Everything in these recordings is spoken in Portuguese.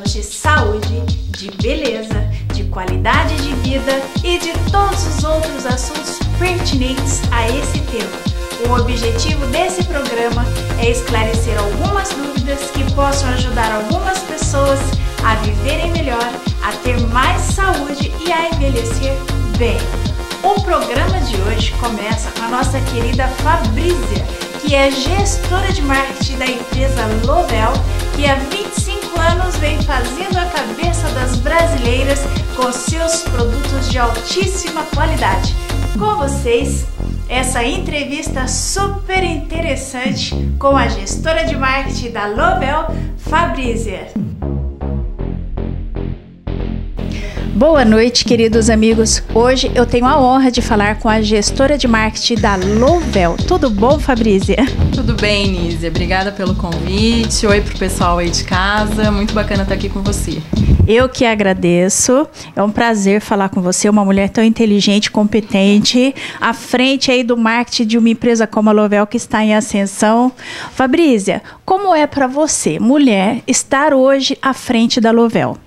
falamos de saúde, de beleza, de qualidade de vida e de todos os outros assuntos pertinentes a esse tema. O objetivo desse programa é esclarecer algumas dúvidas que possam ajudar algumas pessoas a viverem melhor, a ter mais saúde e a envelhecer bem. O programa de hoje começa com a nossa querida Fabrícia, que é gestora de marketing da empresa Lovel, que há 25 anos vem fazendo a cabeça das brasileiras com seus produtos de altíssima qualidade. Com vocês, essa entrevista super interessante com a gestora de marketing da Lovel, Fabrícia. Boa noite, queridos amigos. Hoje eu tenho a honra de falar com a gestora de marketing da Lovel. Tudo bom, Fabrícia? Tudo bem, Nízia. Obrigada pelo convite. Oi pro pessoal aí de casa. Muito bacana estar aqui com você. Eu que agradeço. É um prazer falar com você, uma mulher tão inteligente, competente, à frente aí do marketing de uma empresa como a Lovel que está em ascensão. Fabrícia, como é para você, mulher, estar hoje à frente da Lovel?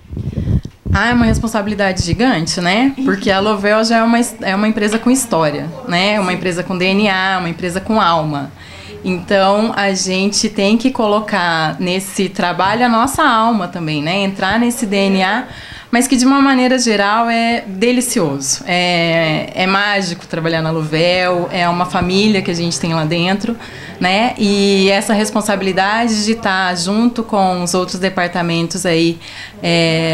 É uma responsabilidade gigante, né? Porque a Lovel já é uma empresa com história, né? Uma empresa com DNA, uma empresa com alma. Então, a gente tem que colocar nesse trabalho a nossa alma também, né? Entrar nesse DNA, mas que de uma maneira geral é delicioso. É mágico trabalhar na Lovel, é uma família que a gente tem lá dentro, né? E essa responsabilidade de estar junto com os outros departamentos aí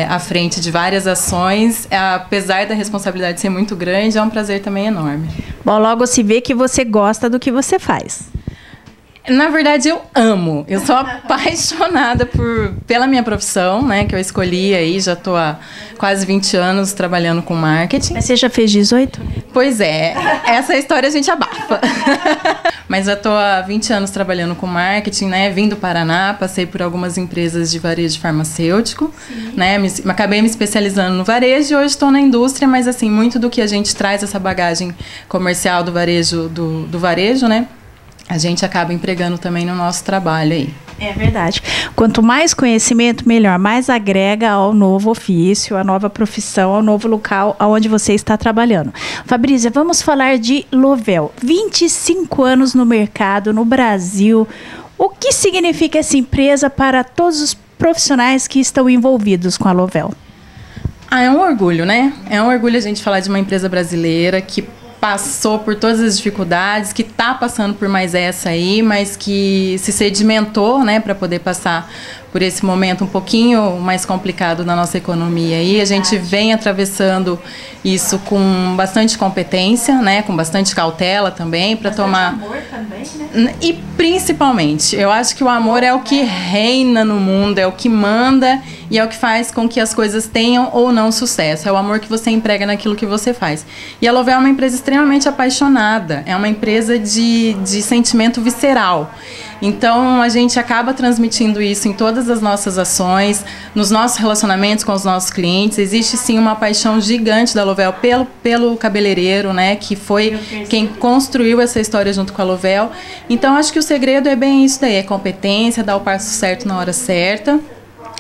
à frente de várias ações, apesar da responsabilidade ser muito grande, é um prazer também enorme. Bom, logo se vê que você gosta do que você faz. Na verdade, eu amo. Eu sou apaixonada pela minha profissão, né? Que eu escolhi aí, já estou há quase 20 anos trabalhando com marketing. Mas você já fez 18? Pois é, essa história a gente abafa. Mas já estou há 20 anos trabalhando com marketing, né? Vim do Paraná, passei por algumas empresas de varejo farmacêutico, né? Acabei me especializando no varejo e hoje estou na indústria, mas assim, muito do que a gente traz, essa bagagem comercial do varejo, do varejo, né? A gente acaba empregando também no nosso trabalho aí. É verdade. Quanto mais conhecimento, melhor. Mais agrega ao novo ofício, à nova profissão, ao novo local onde você está trabalhando. Fabrícia, vamos falar de Lovel. 25 anos no mercado, no Brasil. O que significa essa empresa para todos os profissionais que estão envolvidos com a Lovel? É um orgulho, né? É um orgulho a gente falar de uma empresa brasileira que passou por todas as dificuldades, que está passando por mais essa aí, mas que se sedimentou, né, para poder passar por esse momento um pouquinho mais complicado na nossa economia. E a gente vem atravessando isso com bastante competência, né, com bastante cautela também, para tomar... amor também, né? E principalmente, eu acho que o amor é o que reina no mundo, é o que manda e é o que faz com que as coisas tenham ou não sucesso. É o amor que você emprega naquilo que você faz. E a Lovel é uma empresa extremamente apaixonada, é uma empresa de sentimento visceral. Então, a gente acaba transmitindo isso em todas as nossas ações, nos nossos relacionamentos com os nossos clientes. Existe, sim, uma paixão gigante da Lovel pelo cabeleireiro, né? Que foi quem construiu essa história junto com a Lovel. Então, acho que o segredo é bem isso daí, é competência, dar o passo certo na hora certa,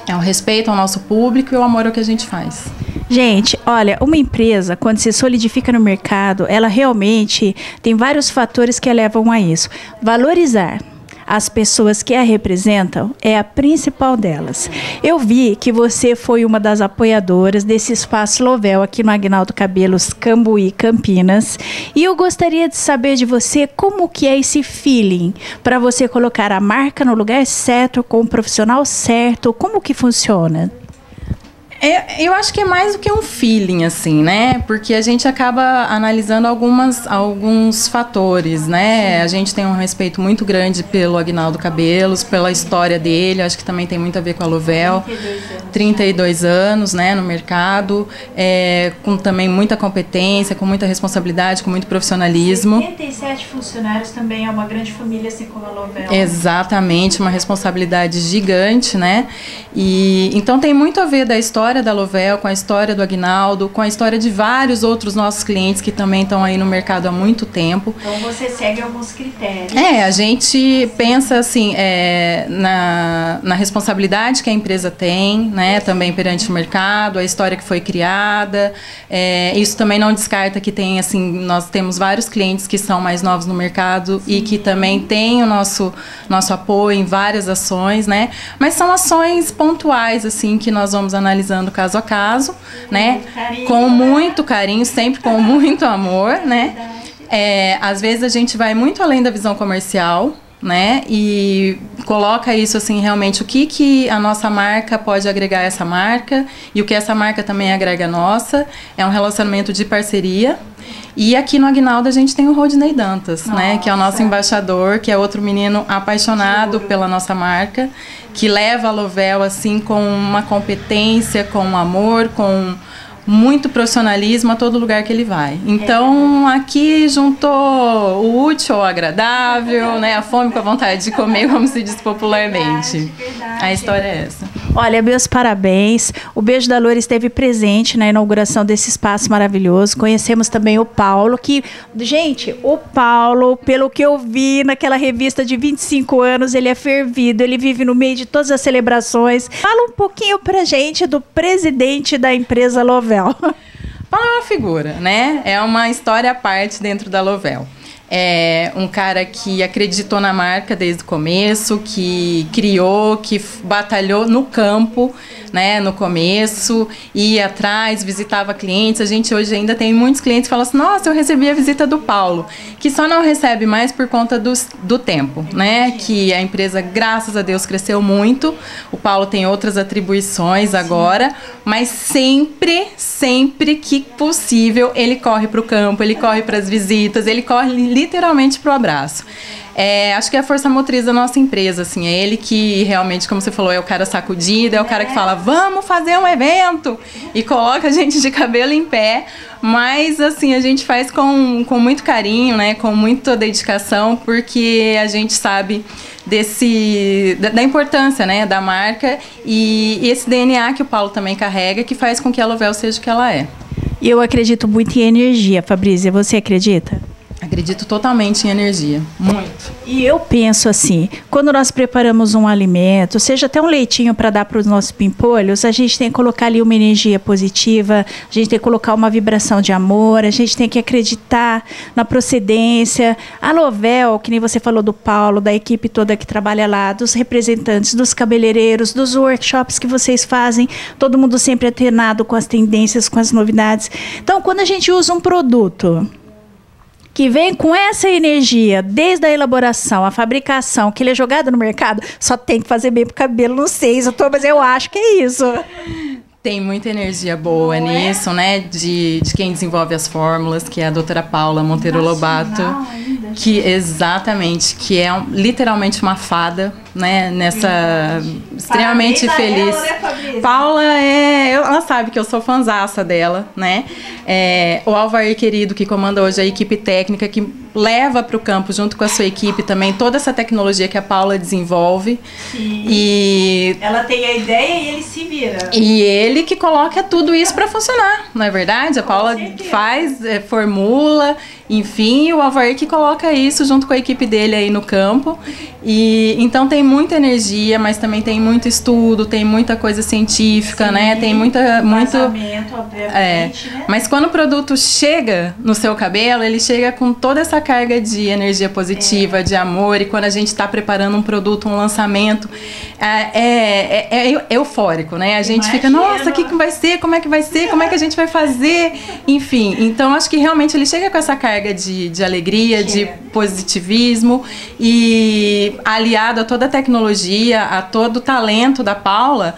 é o respeito ao nosso público e o amor ao que a gente faz. Gente, olha, uma empresa, quando se solidifica no mercado, ela realmente tem vários fatores que a levam a isso. Valorizar as pessoas que a representam é a principal delas. Eu vi que você foi uma das apoiadoras desse espaço Lovel aqui no Aguinaldo Cabelos, Cambuí, Campinas. E eu gostaria de saber de você como que é esse feeling para você colocar a marca no lugar certo, com o profissional certo, como que funciona? Eu acho que é mais do que um feeling, assim, né? Porque a gente acaba analisando alguns fatores, né? A gente tem um respeito muito grande pelo Aguinaldo Cabelos, pela história dele, acho que também tem muito a ver com a Lovel. 32 anos, né, no mercado, com também muita competência, com muita responsabilidade, com muito profissionalismo. 77 funcionários também é uma grande família, assim como a Lovel. Exatamente, uma responsabilidade gigante, né? E então tem muito a ver da história história da Lovel, com a história do Aguinaldo, com a história de vários outros nossos clientes que também estão aí no mercado há muito tempo. Então você segue alguns critérios. A gente pensa assim, na responsabilidade que a empresa tem, né, também perante o mercado, a história que foi criada. Isso também não descarta que tem, assim, nós temos vários clientes que são mais novos no mercado. Sim. E que também têm o nosso apoio em várias ações, né? Mas são ações pontuais, assim, que nós vamos analisando caso a caso, né? Carinho, com muito carinho, sempre com muito amor, né? Às vezes a gente vai muito além da visão comercial, né? E coloca isso, assim, realmente o que a nossa marca pode agregar a essa marca e o que essa marca também agrega a nossa. É um relacionamento de parceria. E aqui no Aguinaldo a gente tem o Rodney Dantas, né? Que é o nosso embaixador, que é outro menino apaixonado pela nossa marca, que leva a Lovel, assim, com uma competência, com um amor, com muito profissionalismo a todo lugar que ele vai. Então, aqui juntou o útil ao agradável, né? A fome com a vontade de comer, como se diz popularmente. Verdade. A história é essa. Olha, meus parabéns. O Beijo da Loura esteve presente na inauguração desse espaço maravilhoso. Conhecemos também o Paulo, que, gente, o Paulo, pelo que eu vi naquela revista de 25 anos, ele é fervido, ele vive no meio de todas as celebrações. Fala um pouquinho pra gente do presidente da empresa Lovel. Paulo é uma figura, né? É uma história à parte dentro da Lovel. É um cara que acreditou na marca desde o começo, que criou, que batalhou no campo, né, no começo, ia atrás, visitava clientes. A gente hoje ainda tem muitos clientes que falam assim: nossa, eu recebi a visita do Paulo, que só não recebe mais por conta do tempo, né, que a empresa, graças a Deus, cresceu muito. O Paulo tem outras atribuições agora, mas sempre que possível, ele corre para o campo, ele corre para as visitas, ele corre literalmente pro abraço. Acho que é a força motriz da nossa empresa, assim, é ele que realmente, como você falou, é o cara sacudido, é o cara que fala, vamos fazer um evento, e coloca a gente de cabelo em pé, mas, assim, a gente faz com muito carinho, né, com muita dedicação, porque a gente sabe da importância, né, da marca e esse DNA que o Paulo também carrega, que faz com que a Lovel seja o que ela é. E eu acredito muito em energia, Fabrícia, você acredita? Acredito totalmente em energia, muito. E eu penso assim, quando nós preparamos um alimento, seja até um leitinho para dar para os nossos pimpolhos, a gente tem que colocar ali uma energia positiva, a gente tem que colocar uma vibração de amor, a gente tem que acreditar na procedência. A Lovel, que nem você falou do Paulo, da equipe toda que trabalha lá, dos representantes, dos cabeleireiros, dos workshops que vocês fazem, todo mundo sempre atenado com as tendências, com as novidades. Então, quando a gente usa um produto que vem com essa energia, desde a elaboração, a fabricação, que ele é jogado no mercado, só tem que fazer bem pro cabelo, não sei, mas eu acho que é isso. Tem muita energia boa nisso, né? De quem desenvolve as fórmulas, que é a doutora Paula Monteiro Lobato. Que, exatamente, que é literalmente uma fada, né? Nessa... extremamente feliz. Ela, né, Paula ela sabe que eu sou fanzaça dela, né? O Alvair querido, que comanda hoje a equipe técnica, que leva para o campo, junto com a sua equipe também, toda essa tecnologia que a Paula desenvolve. Sim. E ela tem a ideia e ele se vira. E ele que coloca tudo isso para funcionar, não é verdade? A Paula faz, formula, enfim, e o Alvair que coloca isso junto com a equipe dele aí no campo. E então tem muita energia, mas também tem muito estudo, tem muita coisa científica, sim, né? Tem muito obviamente, né? Mas quando o produto chega no seu cabelo, ele chega com toda essa carga de energia positiva, de amor, e quando a gente está preparando um produto, um lançamento, é eufórico, né? A gente fica, nossa, o que vai ser? Como é que vai ser? Como é que a gente vai fazer? Enfim, então acho que realmente ele chega com essa carga de alegria, de positivismo, e aliado a toda a tecnologia, a todo o talento da Paula,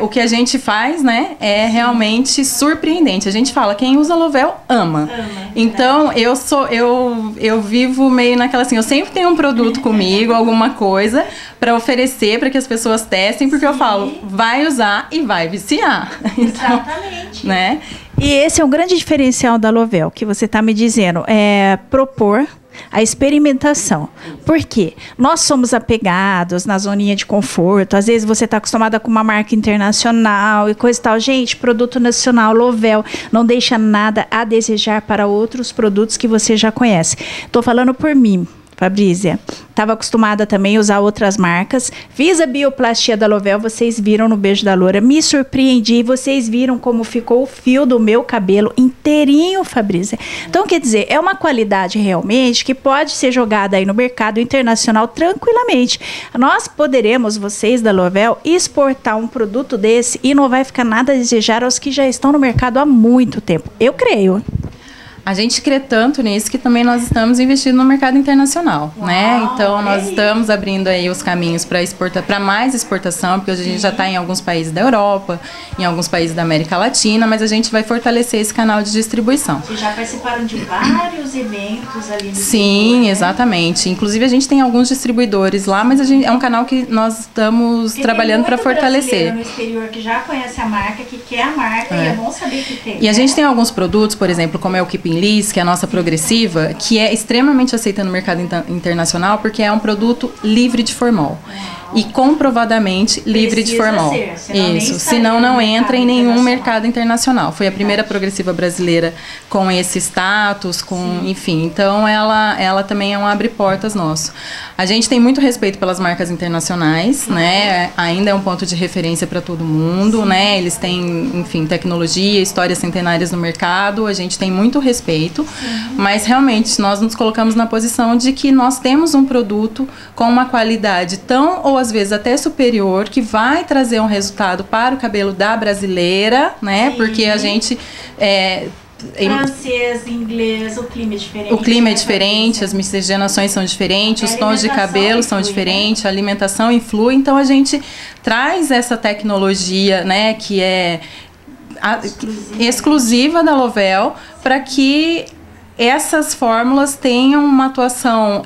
o que a gente faz, né, é realmente surpreendente. A gente fala, quem usa Lovel ama. Então, eu vivo meio naquela assim, eu sempre tenho um produto comigo, alguma coisa, para oferecer, para que as pessoas testem, porque eu falo, vai usar e vai viciar. Então, exatamente. Né? E esse é um grande diferencial da Lovel, que você está me dizendo, propor a experimentação. Por quê? Nós somos apegados na zoninha de conforto. Às vezes você está acostumada com uma marca internacional e coisa e tal. Gente, produto nacional, Lovel, não deixa nada a desejar para outros produtos que você já conhece. Estou falando por mim, Fabrícia. Estava acostumada também a usar outras marcas. Fiz a bioplastia da Lovel, vocês viram no Beijo da Loura. Me surpreendi, vocês viram como ficou o fio do meu cabelo inteirinho, Fabrícia. Então, quer dizer, é uma qualidade realmente que pode ser jogada aí no mercado internacional tranquilamente. Nós poderemos, vocês da Lovel, exportar um produto desse e não vai ficar nada a desejar aos que já estão no mercado há muito tempo. Eu creio. A gente crê tanto nisso que também nós estamos investindo no mercado internacional, né? Então, nós estamos abrindo aí os caminhos para mais exportação, porque hoje a gente já está em alguns países da Europa, em alguns países da América Latina, mas a gente vai fortalecer esse canal de distribuição. Vocês já participaram de vários eventos ali no Sim, setor, né? Exatamente. Inclusive, a gente tem alguns distribuidores lá, mas é um canal que nós estamos trabalhando para fortalecer. No exterior que já conhece a marca, que quer a marca, e é bom saber que tem. E a gente tem alguns produtos, por exemplo, como é o Keeping Liss, que é a nossa progressiva, que é extremamente aceita no mercado internacional, porque é um produto livre de formol. E comprovadamente livre de formol. Isso, senão não entra em nenhum mercado internacional. Foi a primeira progressiva brasileira com esse status, enfim. Então ela também é um abre-portas nosso. A gente tem muito respeito pelas marcas internacionais, né? Ainda é um ponto de referência para todo mundo, né? Eles têm, enfim, tecnologia, histórias centenárias no mercado. A gente tem muito respeito, mas realmente nós nos colocamos na posição de que nós temos um produto com uma qualidade tão ou às vezes até superior, que vai trazer um resultado para o cabelo da brasileira, né? Porque a gente francês, inglês, o clima é diferente. O clima é diferente, as miscigenações são diferentes, os tons de cabelo são diferentes, a alimentação influi. Então a gente traz essa tecnologia, né, que é exclusiva da Lovel, para que essas fórmulas tenham uma atuação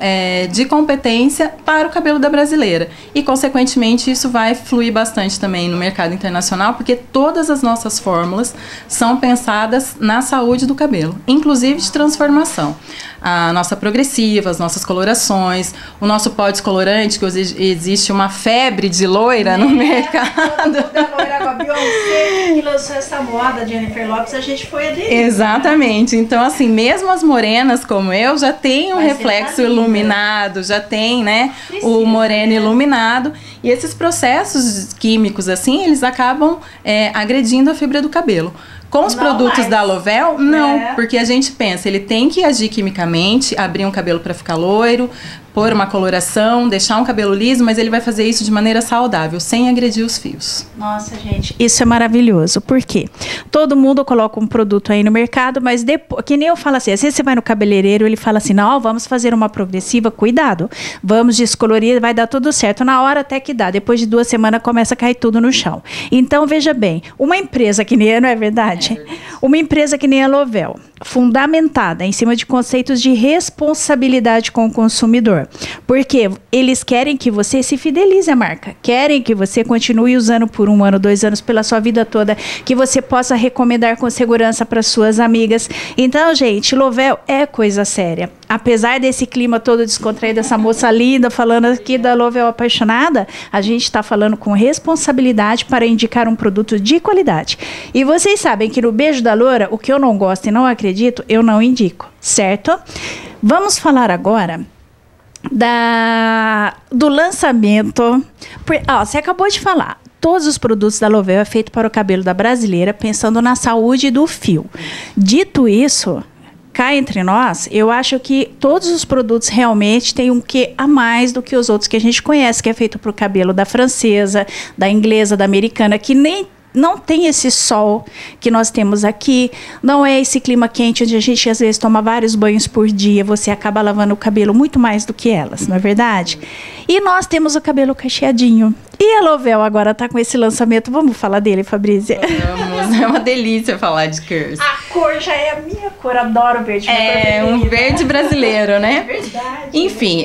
de competência para o cabelo da brasileira. E, consequentemente, isso vai fluir bastante também no mercado internacional, porque todas as nossas fórmulas são pensadas na saúde do cabelo, inclusive de transformação. A nossa progressiva, as nossas colorações, o nosso pó descolorante, que hoje existe uma febre de loira no mercado. Todo mundo loira com a Beyoncé, que lançou essa moda, Jennifer Lopez, a gente foi aderir. Exatamente. Então, assim, mesmo as morenas como eu já tem um reflexo iluminado, já tem, né, o moreno iluminado. E esses processos químicos, assim, eles acabam agredindo a fibra do cabelo. Com os produtos da Lovel, não, porque a gente pensa, ele tem que agir quimicamente, abrir um cabelo para ficar loiro, pôr uma coloração, deixar um cabelo liso, mas ele vai fazer isso de maneira saudável, sem agredir os fios. Nossa, gente, isso é maravilhoso. Por quê? Todo mundo coloca um produto aí no mercado, mas depois, que nem eu falo assim, às vezes você vai no cabeleireiro, ele fala assim, não, vamos fazer uma progressiva, cuidado, vamos descolorir, vai dar tudo certo. Na hora até que dá, depois de 2 semanas começa a cair tudo no chão. Então, veja bem, uma empresa que nem não é verdade? Uma empresa que nem a Lovel, fundamentada em cima de conceitos de responsabilidade com o consumidor. Porque eles querem que você se fidelize à marca, querem que você continue usando por 1 ano, 2 anos, pela sua vida toda, que você possa recomendar com segurança para suas amigas. Então, gente, Lovel é coisa séria. Apesar desse clima todo descontraído, essa moça linda falando aqui da Lovel apaixonada, a gente está falando com responsabilidade para indicar um produto de qualidade. E vocês sabem que no Beijo da Loura, o que eu não gosto e não acredito, eu não indico, certo? Vamos falar agora do lançamento. Você acabou de falar. Todos os produtos da Lovel é feito para o cabelo da brasileira, pensando na saúde do fio. Dito isso, cá entre nós, eu acho que todos os produtos realmente têm um quê a mais do que os outros que a gente conhece, que é feito para o cabelo da francesa, da inglesa, da americana, que nem não tem esse sol que nós temos aqui, não é esse clima quente onde a gente às vezes toma vários banhos por dia, você acaba lavando o cabelo muito mais do que elas, não é verdade? E nós temos o cabelo cacheadinho. E a Lovel agora está com esse lançamento, vamos falar dele, Fabrícia? Vamos, é uma delícia falar de Curls. A cor já é a minha cor, adoro verde. É um verde brasileiro, né? É verdade. Enfim,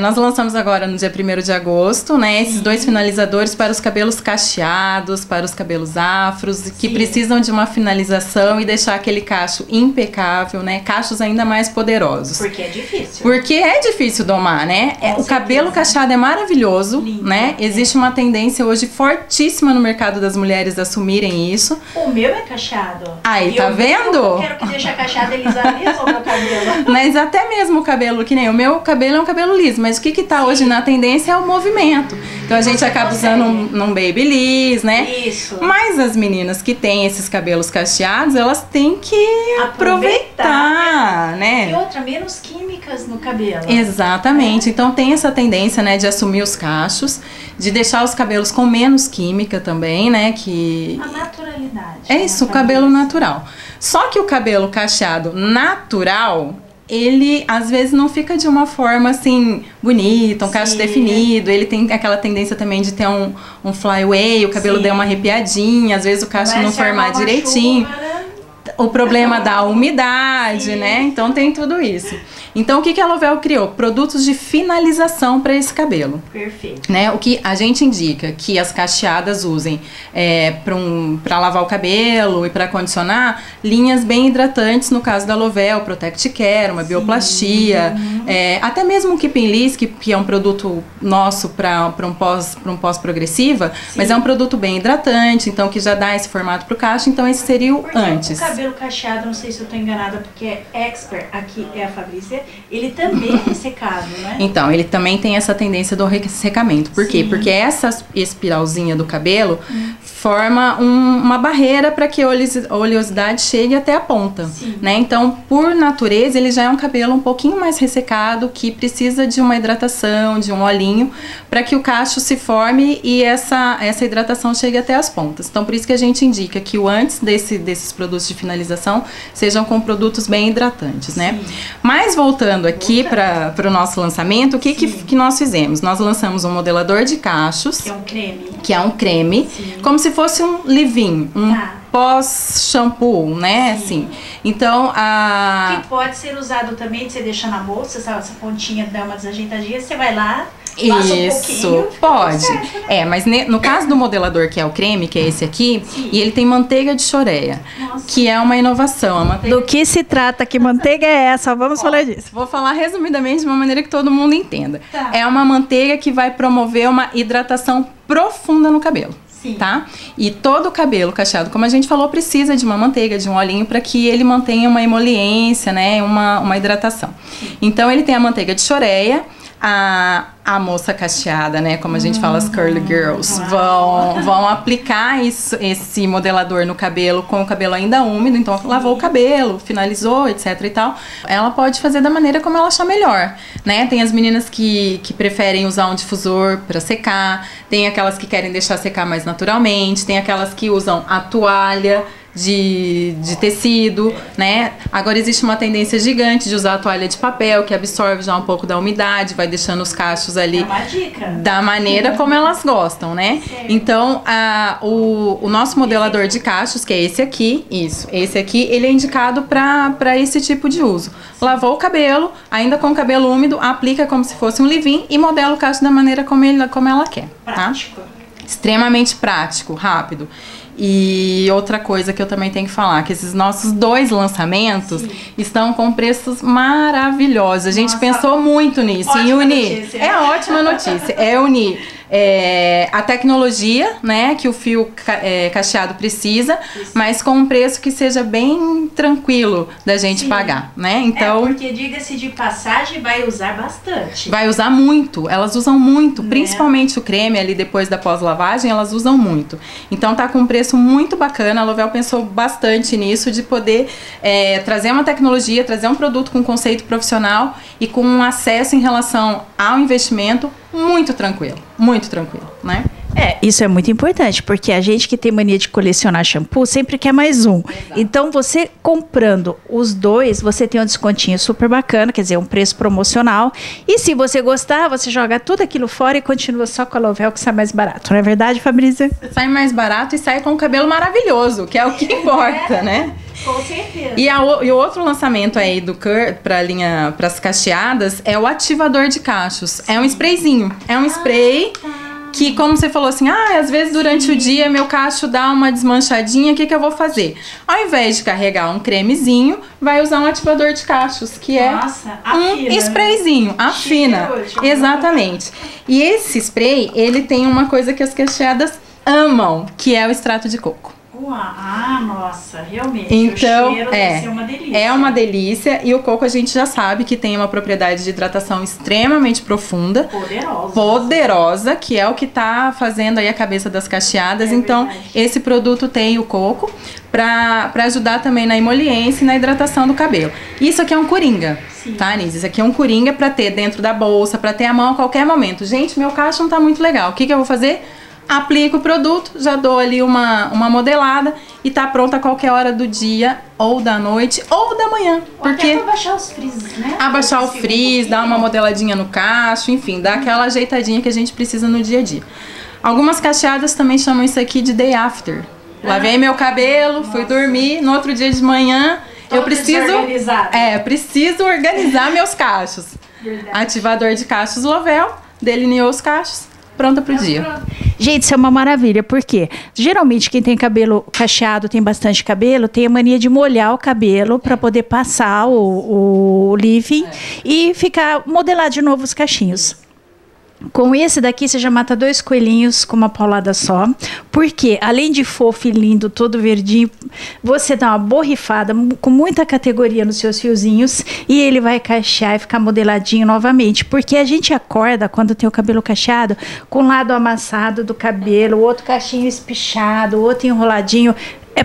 nós lançamos agora no dia 1º de agosto, né? Esses 2 finalizadores para os cabelos cacheados, para os cabelos cabelos afros, que precisam de uma finalização e deixar aquele cacho impecável, né? Cachos ainda mais poderosos. Porque é difícil. Porque é difícil domar, né? O cabelo cacheado é maravilhoso, né? Existe uma tendência hoje fortíssima no mercado das mulheres assumirem isso. O meu é cacheado. Aí, tá vendo? Eu quero que deixe cacheado, eles alisam o meu cabelo. Mas até mesmo o cabelo, que nem o meu cabelo é um cabelo liso, mas o que tá hoje na tendência é o movimento. Então a gente acaba usando um babyliss, né? Isso. Mas as meninas que têm esses cabelos cacheados, elas têm que aproveitar, né? E outra, menos químicas no cabelo. Exatamente. Então tem essa tendência, né, de assumir os cachos, de deixar os cabelos com menos química também, né? Que a naturalidade. é isso, o cabelo natural. Só que o cabelo cacheado natural, ele às vezes não fica de uma forma assim bonita, um cacho definido. Ele tem aquela tendência também de ter um flyaway, o cabelo der uma arrepiadinha, às vezes o cacho não formar direitinho. O problema da umidade, né? Então tem tudo isso. Então o que a Lovell criou? Produtos de finalização para esse cabelo. Perfeito. Né? O que a gente indica que as cacheadas usem para lavar o cabelo e para condicionar, linhas bem hidratantes, no caso da Lovell, Protect Care, uma bioplastia, até mesmo o Keeping Liss, que é um produto nosso para um pós-progressiva, mas é um produto bem hidratante, então que já dá esse formato para o cacho, então esse seria o antes. O cabelo cacheado, não sei se eu estou enganada, porque é expert, aqui é a Fabrícia, ele também é ressecado, né? Então, ele também tem essa tendência do ressecamento. Por quê? Porque essa espiralzinha do cabelo forma uma barreira para que a oleosidade chegue até a ponta, né? Então, por natureza, ele já é um cabelo um pouquinho mais ressecado, que precisa de uma hidratação, de um olhinho, para que o cacho se forme e essa hidratação chegue até as pontas. Então, por isso que a gente indica que o antes desses produtos de finalização sejam com produtos bem hidratantes, né? Mas voltando aqui para o nosso lançamento, o que nós fizemos? Nós lançamos um modelador de cachos, que é um creme, como se fosse um leave-in, pós-shampoo, né? Assim. Então, que pode ser usado também, você deixa na bolsa, essa pontinha dá uma desajeitadinha, você vai lá, isso, pode. Certo, né? Mas no caso do modelador, que é o creme, que é esse aqui, e ele tem manteiga de choreia, que é uma inovação. Do que se trata? Que manteiga é essa? Vamos falar disso. Vou falar resumidamente de uma maneira que todo mundo entenda. É uma manteiga que vai promover uma hidratação profunda no cabelo. Tá? E todo o cabelo cacheado, como a gente falou, precisa de uma manteiga, de um olhinho, para que ele mantenha uma emoliência, né? Uma hidratação. Então ele tem a manteiga de choreia. A moça cacheada, né? Como a gente fala, as curly girls, vão aplicar esse modelador no cabelo com o cabelo ainda úmido. Então, lavou o cabelo, finalizou, etc e tal. Ela pode fazer da maneira como ela achar melhor, né? Tem as meninas que preferem usar um difusor para secar. Tem aquelas que querem deixar secar mais naturalmente. Tem aquelas que usam a toalha de tecido, né? Agora existe uma tendência gigante de usar a toalha de papel, que absorve já um pouco da umidade, vai deixando os cachos ali da maneira como elas gostam, né? Então, o nosso modelador de cachos, que é esse aqui, esse aqui, ele é indicado para esse tipo de uso. Lavou o cabelo, ainda com o cabelo úmido, aplica como se fosse um leave-in e modela o cacho da maneira como ela quer. Prático. Tá? Extremamente prático, rápido. E outra coisa que eu também tenho que falar, que esses nossos 2 lançamentos estão com preços maravilhosos. A gente pensou muito nisso, em unir. Notícia. É ótima notícia. É unir a tecnologia, né, que o fio cacheado precisa, mas com um preço que seja bem tranquilo da gente pagar, né? Então, porque, diga-se de passagem, vai usar bastante. Vai usar muito, elas usam muito, principalmente o creme ali depois da pós-lavagem, elas usam muito. Então tá com um preço muito bacana, a Lovell pensou bastante nisso, de poder trazer uma tecnologia, trazer um produto com conceito profissional e com um acesso em relação ao investimento muito tranquilo, né? Isso é muito importante, porque a gente que tem mania de colecionar shampoo sempre quer mais um. Exato. Então, você comprando os 2, você tem um descontinho super bacana, quer dizer, um preço promocional. E se você gostar, você joga tudo aquilo fora e continua só com a Lovell, que sai mais barato. Não é verdade, Fabrícia? Sai mais barato e sai com o cabelo maravilhoso, que é o que importa, né? Com certeza. E o outro lançamento aí do para as cacheadas é o ativador de cachos. É um sprayzinho. É um spray Que, como você falou assim, às vezes durante o dia meu cacho dá uma desmanchadinha, o que eu vou fazer? Ao invés de carregar um cremezinho, vai usar um ativador de cachos, que é um sprayzinho, afina. Exatamente. E esse spray, ele tem uma coisa que as cacheadas amam, que é o extrato de coco. Nossa, realmente. Então, o cheiro deve ser uma delícia. É uma delícia. E o coco a gente já sabe que tem uma propriedade de hidratação extremamente profunda. Poderosa, que é o que tá fazendo aí a cabeça das cacheadas. Então, verdade. Esse produto tem o coco para ajudar também na emoliência e na hidratação do cabelo. Isso aqui é um coringa. Sim. Tá, Nise? Isso aqui é um coringa para ter dentro da bolsa, para ter à mão a qualquer momento. Gente, meu cacho não tá muito legal. O que eu vou fazer? Aplico o produto, já dou ali uma modelada e tá pronta a qualquer hora do dia, ou da noite, ou da manhã. Porque até abaixar os frizz, né? Abaixar o frizz, dar uma modeladinha no cacho, enfim, dar aquela ajeitadinha que a gente precisa no dia a dia. Algumas cacheadas também chamam isso aqui de day after. Lavei meu cabelo, fui dormir, no outro dia de manhã eu preciso organizar meus cachos. Verdade. Ativador de cachos Lovell, delineou os cachos. Pronta pro dia. Gente, isso é uma maravilha, porque geralmente quem tem cabelo cacheado, tem bastante cabelo, tem a mania de molhar o cabelo para poder passar o leave-in e ficar modelar de novo os cachinhos. Com esse daqui, você já mata 2 coelhinhos com uma paulada só. Porque, além de fofo e lindo, todo verdinho, você dá uma borrifada com muita categoria nos seus fiozinhos e ele vai cachear e ficar modeladinho novamente. Porque a gente acorda, quando tem o cabelo cacheado, com o lado amassado do cabelo, o outro cachinho espichado, o outro enroladinho.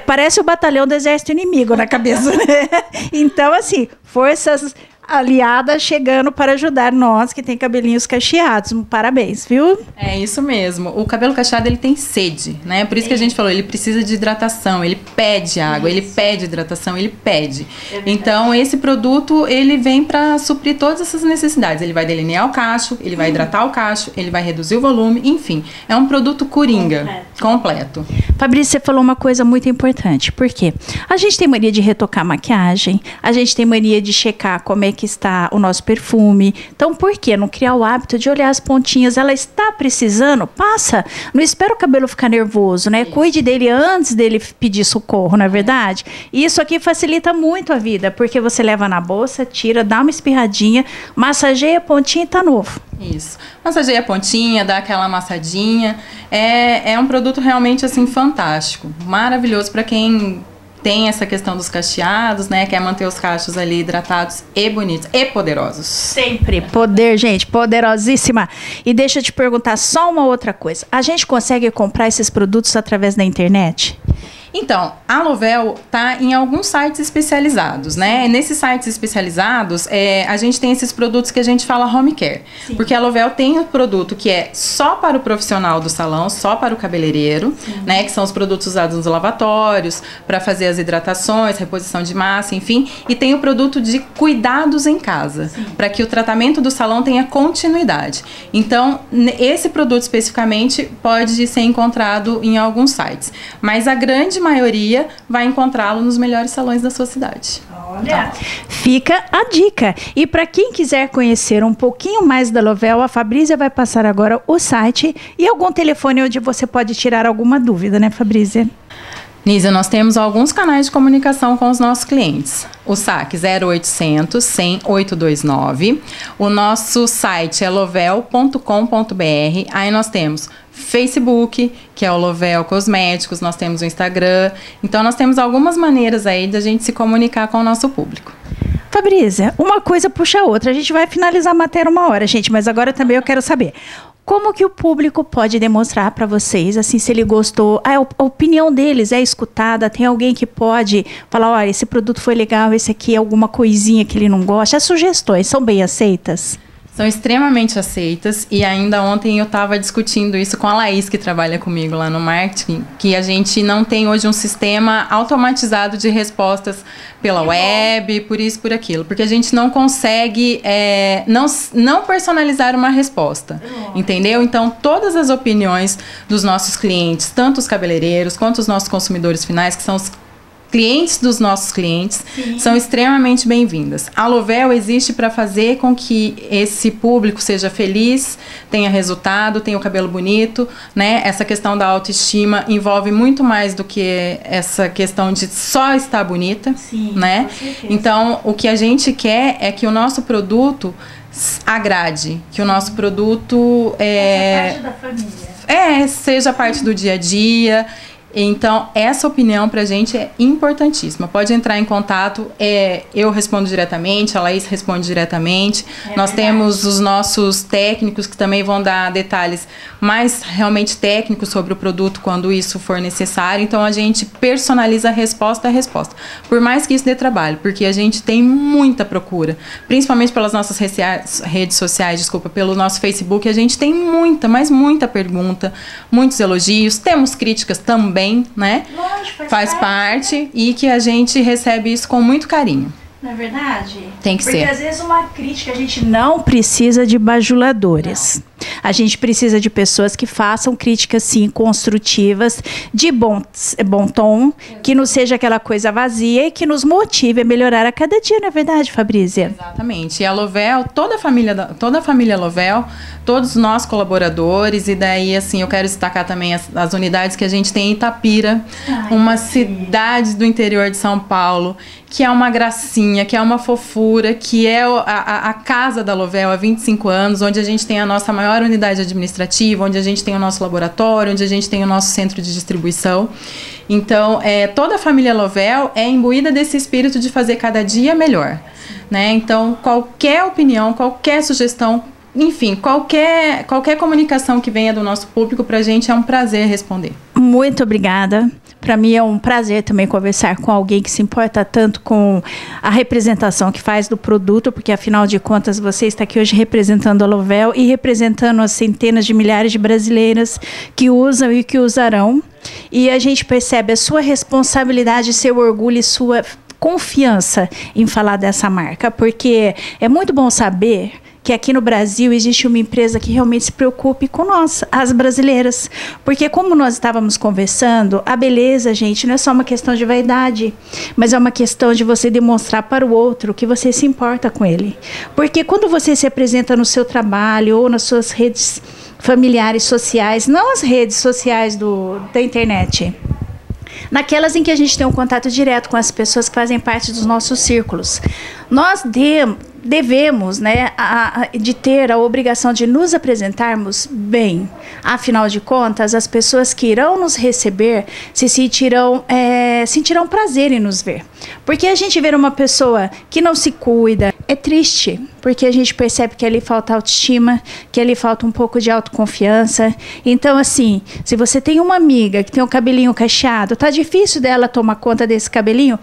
Parece o batalhão do exército inimigo na cabeça, né? Então, assim, forças aliada chegando para ajudar nós que tem cabelinhos cacheados. Parabéns, viu? É isso mesmo. O cabelo cacheado, ele tem sede, né? Por isso que a gente falou, ele precisa de hidratação, ele pede água, ele pede hidratação, ele pede. Então, esse produto, ele vem para suprir todas essas necessidades. Ele vai delinear o cacho, ele vai hidratar o cacho, ele vai reduzir o volume, enfim. É um produto coringa, completo. Fabrício, você falou uma coisa muito importante. Por quê? A gente tem mania de retocar a maquiagem, a gente tem mania de checar como é que está o nosso perfume. Então, por que não criar o hábito de olhar as pontinhas? Ela está precisando? Passa. Não espera o cabelo ficar nervoso, né? Cuide dele antes dele pedir socorro, não é verdade? E isso aqui facilita muito a vida, porque você leva na bolsa, tira, dá uma espirradinha, massageia a pontinha e tá novo. Isso. Massageia a pontinha, dá aquela amassadinha. É um produto realmente, assim, fantástico. Maravilhoso para quem tem essa questão dos cacheados, né? Quer manter os cachos ali hidratados e bonitos e poderosos. Sempre. Poder, gente. Poderosíssima. E deixa eu te perguntar só uma outra coisa. A gente consegue comprar esses produtos através da internet? Então, a Lovell tá em alguns sites especializados, né? Nesses sites especializados, a gente tem esses produtos que a gente fala home care. Sim. Porque a Lovell tem o produto que é só para o profissional do salão, só para o cabeleireiro, né? Que são os produtos usados nos lavatórios, para fazer as hidratações, reposição de massa, enfim. E tem o produto de cuidados em casa, para que o tratamento do salão tenha continuidade. Então, esse produto especificamente pode ser encontrado em alguns sites. Mas a grande maioria vai encontrá-lo nos melhores salões da sua cidade. Olha, fica a dica. E para quem quiser conhecer um pouquinho mais da Lovell, a Fabrícia vai passar agora o site e algum telefone onde você pode tirar alguma dúvida, né, Fabrícia? Nízia, nós temos alguns canais de comunicação com os nossos clientes. O saque 0800 100 829. O nosso site é lovell.com.br. Aí nós temos Facebook, que é o Lovell Cosméticos, nós temos o Instagram. Então, nós temos algumas maneiras aí da gente se comunicar com o nosso público. Fabrícia, uma coisa puxa a outra. A gente vai finalizar a matéria uma hora, gente, mas agora também eu quero saber. Como que o público pode demonstrar para vocês, assim, se ele gostou, a opinião deles é escutada, tem alguém que pode falar, olha, esse produto foi legal, esse aqui é alguma coisinha que ele não gosta, as sugestões são bem aceitas? São extremamente aceitas e ainda ontem eu estava discutindo isso com a Laís, que trabalha comigo lá no marketing, que a gente não tem hoje um sistema automatizado de respostas pela web, por isso, por aquilo, porque a gente não consegue não personalizar uma resposta, entendeu? Então, todas as opiniões dos nossos clientes, tanto os cabeleireiros quanto os nossos consumidores finais, que são os clientes dos nossos clientes são extremamente bem-vindas. A Lovel existe para fazer com que esse público seja feliz, tenha resultado, tenha o cabelo bonito, né? Essa questão da autoestima envolve muito mais do que essa questão de só estar bonita, né? Então, o que a gente quer é que o nosso produto agrade, que o nosso produto Essa parte da família. seja parte do dia a dia. Então, essa opinião pra gente é importantíssima. Pode entrar em contato, eu respondo diretamente, a Laís responde diretamente. Nós temos os nossos técnicos que também vão dar detalhes mais realmente técnicos sobre o produto quando isso for necessário. Então, a gente personaliza a resposta. Por mais que isso dê trabalho, porque a gente tem muita procura, principalmente pelas nossas redes sociais, pelo nosso Facebook, a gente tem muita pergunta, muitos elogios, temos críticas também, né? Lógico, faz parte e que a gente recebe isso com muito carinho. Não é verdade? Tem que ser. Porque às vezes uma crítica, a gente não precisa de bajuladores. A gente precisa de pessoas que façam críticas, sim, construtivas, de bom tom, que não seja aquela coisa vazia e que nos motive a melhorar a cada dia, não é verdade, Fabrícia? Exatamente. E a Lovel, toda a família Lovel, todos nós colaboradores, e daí, assim, eu quero destacar também as unidades que a gente tem em Itapira, uma cidade do interior de São Paulo, que é uma gracinha, que é uma fofura, que é a casa da Lovel há 25 anos, onde a gente tem a nossa maior unidade administrativa, onde a gente tem o nosso laboratório, onde a gente tem o nosso centro de distribuição. Então, toda a família Lovel é imbuída desse espírito de fazer cada dia melhor, né? Então, qualquer opinião, qualquer sugestão, enfim, qualquer comunicação que venha do nosso público, pra gente é um prazer responder. Muito obrigada. Para mim é um prazer também conversar com alguém que se importa tanto com a representação que faz do produto, porque afinal de contas você está aqui hoje representando a Lovel e representando as centenas de milhares de brasileiras que usam e que usarão. E a gente percebe a sua responsabilidade, seu orgulho e sua confiança em falar dessa marca, porque é muito bom saber que aqui no Brasil existe uma empresa que realmente se preocupe com nós, as brasileiras. Porque como nós estávamos conversando, a beleza, gente, não é só uma questão de vaidade, mas é uma questão de você demonstrar para o outro que você se importa com ele. Porque quando você se apresenta no seu trabalho ou nas suas redes familiares sociais, não as redes sociais da internet, naquelas em que a gente tem um contato direto com as pessoas que fazem parte dos nossos círculos, nós devemos, né, de ter a obrigação de nos apresentarmos bem. Afinal de contas, as pessoas que irão nos receber sentirão prazer em nos ver. Porque a gente ver uma pessoa que não se cuida é triste, porque a gente percebe que ali falta autoestima, que ali falta um pouco de autoconfiança. Então, assim, se você tem uma amiga que tem um cabelinho cacheado, tá difícil dela tomar conta desse cabelinho,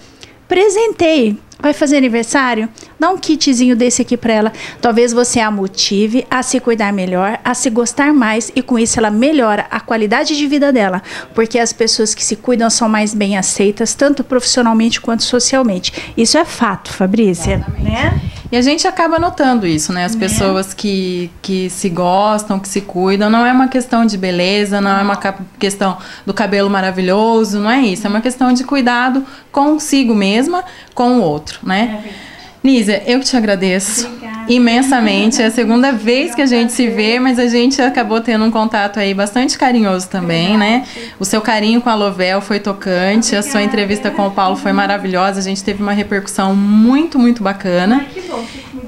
presenteie. Vai fazer aniversário? Dá um kitzinho desse aqui para ela. Talvez você a motive a se cuidar melhor, a se gostar mais, e com isso ela melhora a qualidade de vida dela. Porque as pessoas que se cuidam são mais bem aceitas, tanto profissionalmente quanto socialmente. Isso é fato, Fabrícia. Né? E a gente acaba notando isso, né? As pessoas que se gostam, que se cuidam, não é uma questão de beleza, não é uma questão do cabelo maravilhoso, não é isso. É uma questão de cuidado consigo mesma, com o outro, né? Nízia, eu que te agradeço imensamente. É a segunda vez que a gente se vê, mas a gente acabou tendo um contato aí bastante carinhoso também, né? O seu carinho com a Lovel foi tocante, a sua entrevista com o Paulo foi maravilhosa, a gente teve uma repercussão muito, muito bacana. Que bom.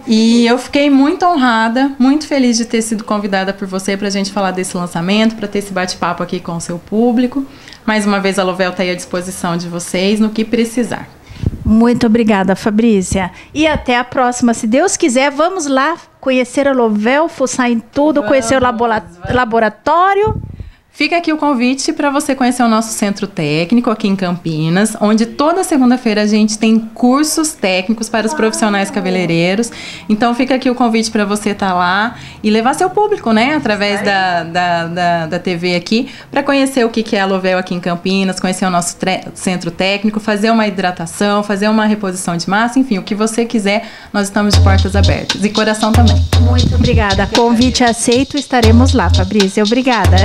E eu fiquei muito honrada, muito feliz de ter sido convidada por você para a gente falar desse lançamento, para ter esse bate-papo aqui com o seu público. Mais uma vez, a Lovel está aí à disposição de vocês no que precisar. Muito obrigada, Fabrícia. E até a próxima. Se Deus quiser, vamos lá conhecer a Lovel, fuçar em tudo, conhecer o laboratório. Fica aqui o convite para você conhecer o nosso centro técnico aqui em Campinas, onde toda segunda-feira a gente tem cursos técnicos para os profissionais cabeleireiros. Então fica aqui o convite para você estar lá e levar seu público, né, através da TV aqui, para conhecer o que é a Lovel aqui em Campinas, conhecer o nosso centro técnico, fazer uma hidratação, fazer uma reposição de massa, enfim, o que você quiser, nós estamos de portas abertas. E coração também. Muito obrigada. Convite aceito, estaremos lá, Fabrícia. Obrigada.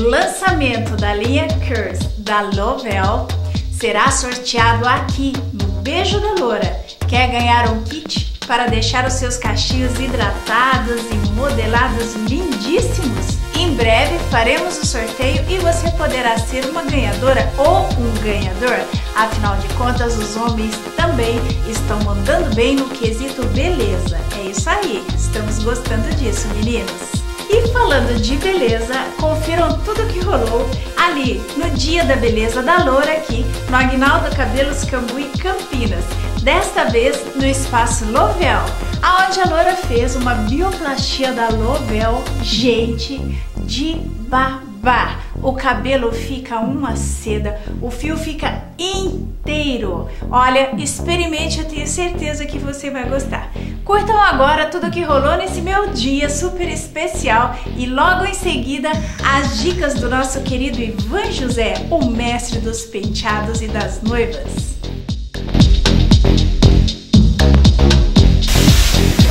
lançamento da linha Curse da Lovell será sorteado aqui no Beijo da Loura. Quer ganhar um kit para deixar os seus cachinhos hidratados e modelados lindíssimos? Em breve faremos o sorteio e você poderá ser uma ganhadora ou um ganhador. Afinal de contas, os homens também estão mandando bem no quesito beleza. É isso aí, estamos gostando disso, meninos. E falando de beleza, confiram tudo que rolou ali no Dia da Beleza da Loura aqui no Aguinaldo Cabelos Cambuí, Campinas. Desta vez no Espaço Lovell, aonde a Loura fez uma bioplastia da Lovell, gente, de babar. O cabelo fica uma seda, o fio fica inteiro. Olha, experimente, eu tenho certeza que você vai gostar. Curtam agora tudo que rolou nesse meu dia super especial e logo em seguida as dicas do nosso querido Ivan José, o mestre dos penteados e das noivas.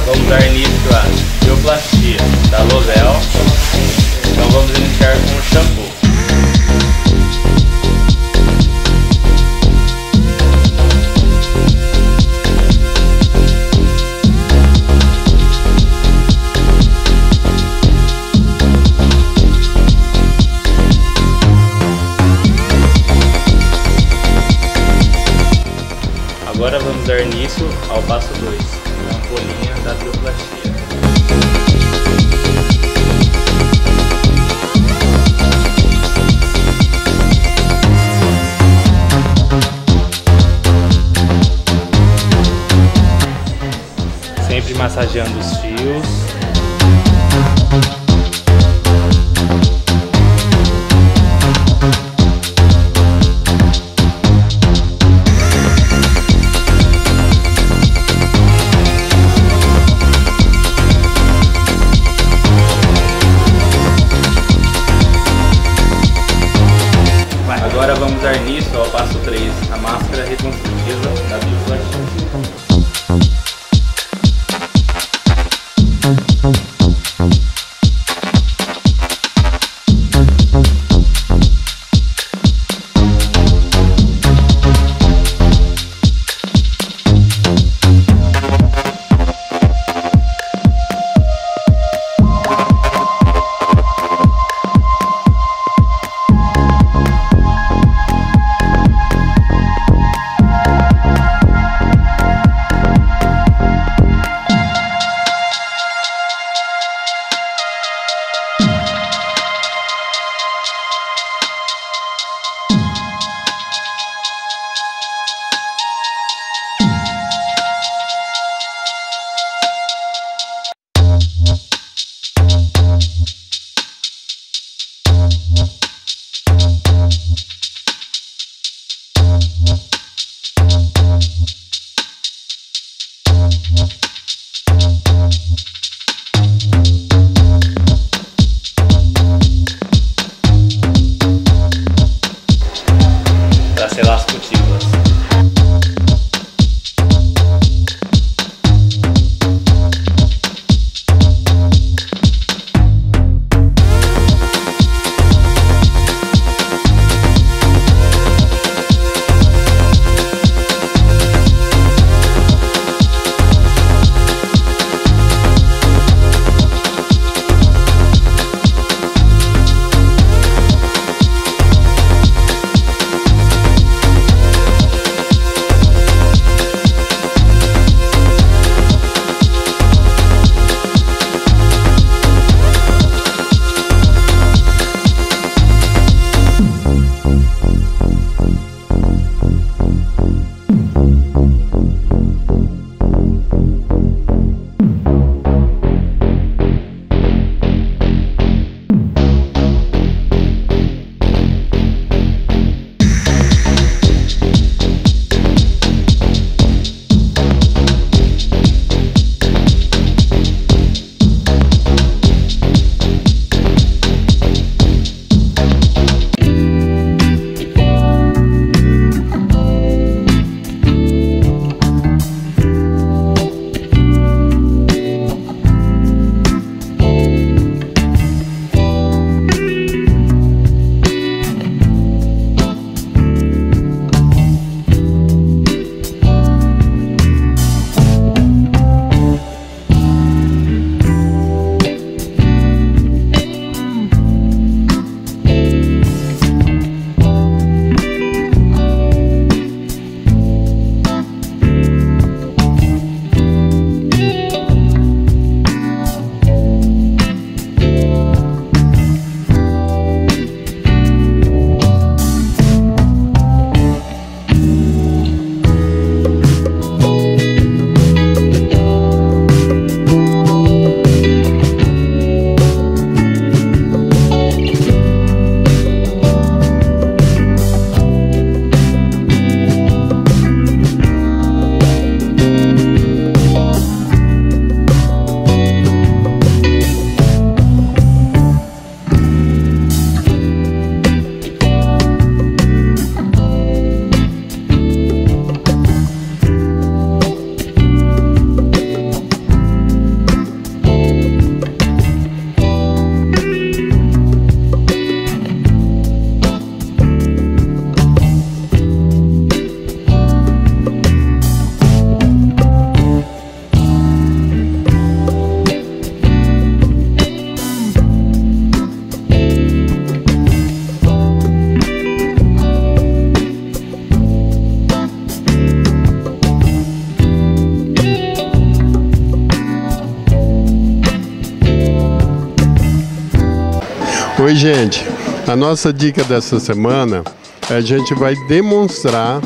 Vamos dar início à bioplastia da Lovell. Então vamos iniciar com o shampoo. Agora vamos dar início ao passo 2, a ampolinha da bioplastia. Sempre massageando os fios. Agora vamos dar início ao passo 3, a máscara reconstrutiva da bioplastia. Para selar as cutículas. Oi, gente. A nossa dica dessa semana, a gente vai demonstrar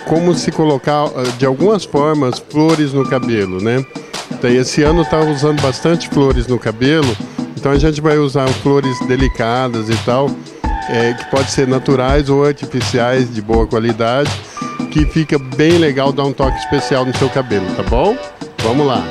como se colocar, de algumas formas, flores no cabelo, né? Então, esse ano está usando bastante flores no cabelo, então a gente vai usar flores delicadas e tal, que pode ser naturais ou artificiais de boa qualidade, que fica bem legal, dá um toque especial no seu cabelo, tá bom? Vamos lá!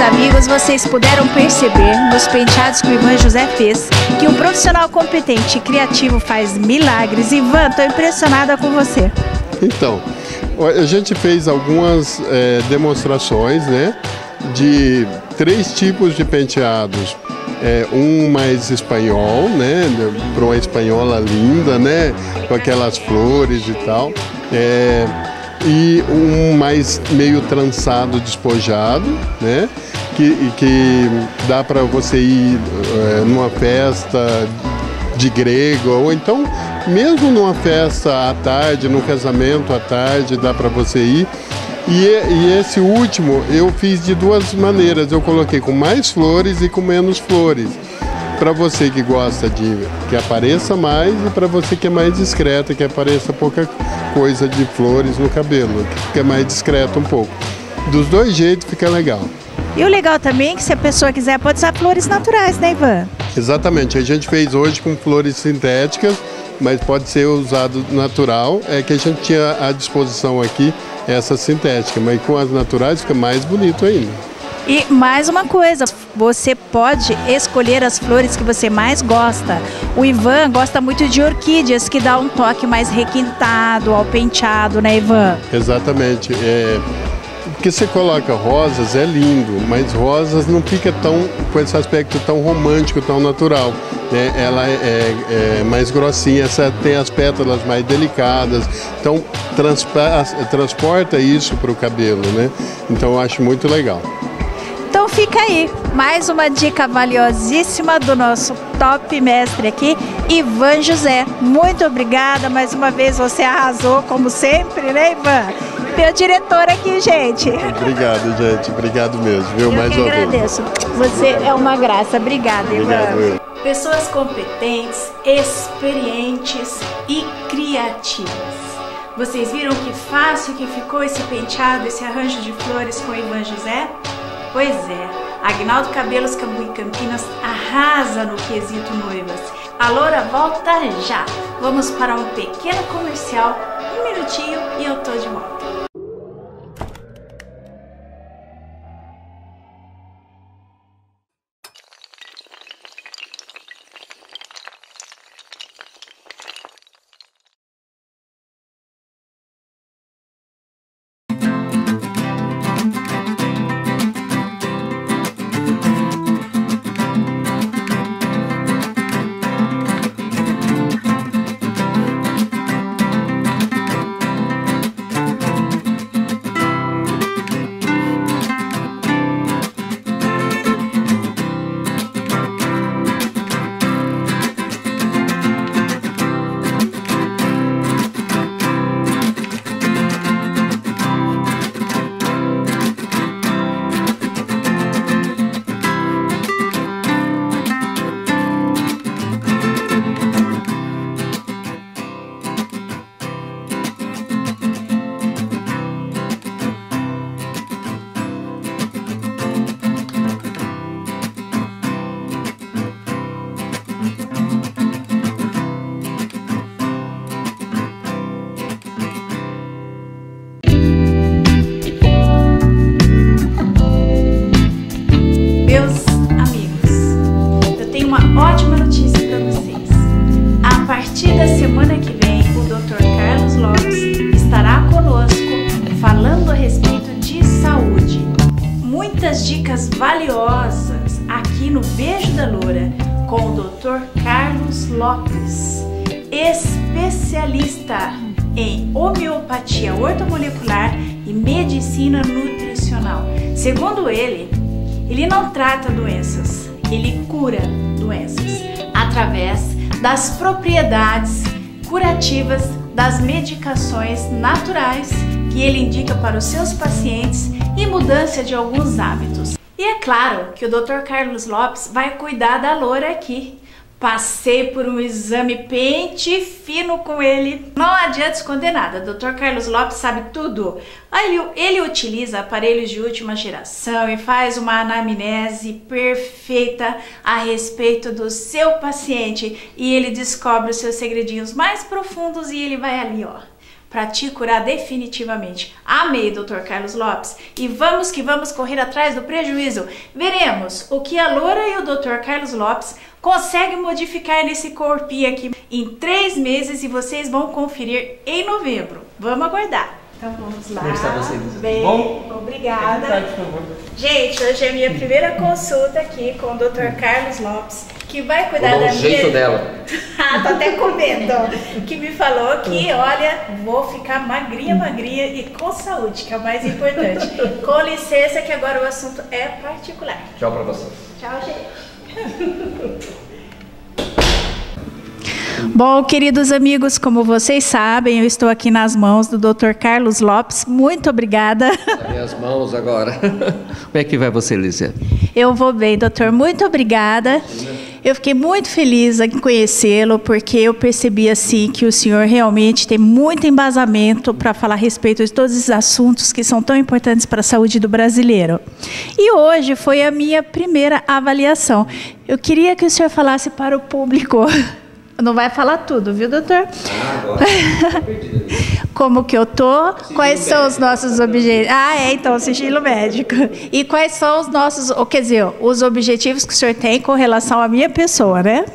Amigos, vocês puderam perceber nos penteados que o Ivan José fez que um profissional competente e criativo faz milagres. Ivan, estou impressionada com você. Então, a gente fez algumas demonstrações, né, de 3 tipos de penteados. Um mais espanhol, né, para uma espanhola linda, né, com aquelas flores e tal. E um mais meio trançado, despojado, né? Que dá para você ir numa festa de grego, ou então mesmo numa festa à tarde, num casamento à tarde, dá para você ir. E esse último eu fiz de 2 maneiras, eu coloquei com mais flores e com menos flores. Para você que gosta de que apareça mais e para você que é mais discreta, que apareça pouca coisa de flores no cabelo, que fica mais discreto um pouco. Dos 2 jeitos fica legal. E o legal também é que se a pessoa quiser pode usar flores naturais, né, Ivan? Exatamente, a gente fez hoje com flores sintéticas, mas pode ser usado natural, que a gente tinha à disposição aqui essa sintética, mas com as naturais fica mais bonito ainda. E mais uma coisa, você pode escolher as flores que você mais gosta. O Ivan gosta muito de orquídeas, que dá um toque mais requintado ao penteado, né, Ivan? Exatamente. Porque você coloca rosas, é lindo, mas rosas não fica tão com esse aspecto tão romântico, tão natural, né? Ela é mais grossinha, essa tem as pétalas mais delicadas, então transporta isso para o cabelo, né? Então eu acho muito legal. Então fica aí, mais uma dica valiosíssima do nosso top mestre aqui, Ivan José. Muito obrigada, mais uma vez você arrasou, como sempre, né, Ivan? Meu diretor aqui, gente. Obrigado, gente. Obrigado mesmo, viu? Eu Mais que uma vez. agradeço. Você é uma graça. Obrigada, Ivan. Obrigado. Pessoas competentes, experientes e criativas. Vocês viram que fácil que ficou esse penteado, esse arranjo de flores com Ivan José? Pois é, Agnaldo Cabelos Cambuí Campinas arrasa no quesito noivas. A Loura volta já. Vamos para um pequeno comercial, 1 minutinho e eu tô de volta. Dicas valiosas aqui no Beijo da Loura com o Dr. Carlos Lopes, especialista em homeopatia ortomolecular e medicina nutricional. Segundo ele não trata doenças, ele cura doenças através das propriedades curativas das medicações naturais que ele indica para os seus pacientes e mudança de alguns hábitos. E é claro que o Dr. Carlos Lopes vai cuidar da Loura aqui. Passei por um exame pente fino com ele. Não adianta esconder nada, Dr. Carlos Lopes sabe tudo. Ele utiliza aparelhos de última geração e faz uma anamnese perfeita a respeito do seu paciente. E ele descobre os seus segredinhos mais profundos e ele vai ali, ó, para te curar definitivamente. Amei, Dr. Carlos Lopes. E vamos que vamos correr atrás do prejuízo. Veremos o que a Loura e o Dr. Carlos Lopes conseguem modificar nesse corpinho aqui em 3 meses e vocês vão conferir em novembro. Vamos aguardar. Então vamos lá. Como está você, Lisa? Bem, bom? obrigada. Por favor. Gente, hoje é a minha primeira consulta aqui com o Dr. Carlos Lopes, que vai cuidar Vou dar da um minha... jeito dela. Tô até com medo. Que me falou que, olha, vou ficar magrinha e com saúde, que é o mais importante. Com licença que agora o assunto é particular. Tchau pra você. Tchau, gente. Bom, queridos amigos, como vocês sabem, eu estou aqui nas mãos do Dr. Carlos Lopes. Muito obrigada. Nas minhas mãos agora. Como é que vai você, Lícia? Eu vou bem, doutor. Muito obrigada. Eu fiquei muito feliz em conhecê-lo, porque eu percebi assim que o senhor realmente tem muito embasamento para falar a respeito de todos esses assuntos que são tão importantes para a saúde do brasileiro. E hoje foi a minha primeira avaliação. Eu queria que o senhor falasse para o público. Não vai falar tudo, viu, doutor? Agora. Como que eu tô? Sigilo quais são os médico. nossos objetivos? Então, sigilo médico. E quais são os nossos, quer dizer, os objetivos que o senhor tem com relação à minha pessoa, né?